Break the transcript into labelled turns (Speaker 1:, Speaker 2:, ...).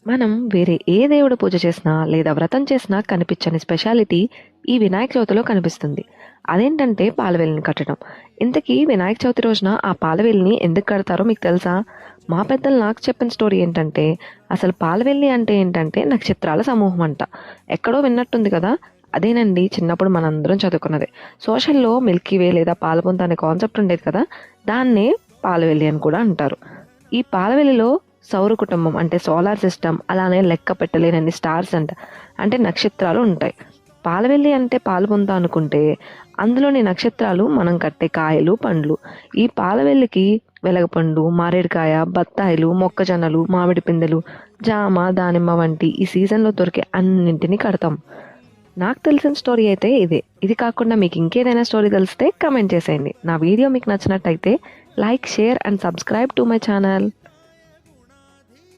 Speaker 1: మనం వేరే ఏ దేవుడి పూజ చేసినా లేదా వ్రతం చేసినా కనిపించని స్పెషాలిటీ ఈ వినాయక చవితిలో కనిపిస్తుంది. అదేంటంటే పాలవెల్లిని కట్టడం. ఇంతకీ వినాయక చవితి రోజున ఆ పాలవెల్లిని ఎందుకు కడతారో మీకు తెలుసా? మా పెద్దలు నాకు చెప్పిన స్టోరీ ఏంటంటే, అసలు పాలవెల్లి అంటే ఏంటంటే నక్షత్రాల సమూహం అంట. ఎక్కడో విన్నట్టుంది కదా. అదేనండి చిన్నప్పుడు మనందరం చదువుకున్నదే. సోషల్లో మిల్కీ వే లేదా పాలపుంత అనే కాన్సెప్ట్ ఉండేది కదా. దాన్నే పాలవెల్లి అని కూడా అంటారు. ఈ పాలవెల్లిలో సౌర కుటుంబం అంటే సోలార్ సిస్టమ్, అలానే లెక్క పెట్టలేనన్ని స్టార్స్ అంటే నక్షత్రాలు ఉంటాయి. పాలవెల్లి అంటే పాలుపొంత అనుకుంటే అందులోని నక్షత్రాలు మనం కట్టే కాయలు, పండ్లు. ఈ పాలవెల్లికి వెలగపండు, మారేడుకాయ, బత్తాయిలు, మొక్కజొన్నలు, మామిడి పిందెలు, జామ, దానిమ్మ వంటి ఈ సీజన్లో దొరికే అన్నింటినీ కడతాం. నాకు తెలిసిన స్టోరీ అయితే ఇదే. ఇది కాకుండా మీకు ఇంకేదైనా స్టోరీ తెలిస్తే కమెంట్ చేసేయండి. నా వీడియో మీకు నచ్చినట్టయితే like, share and subscribe to my channel.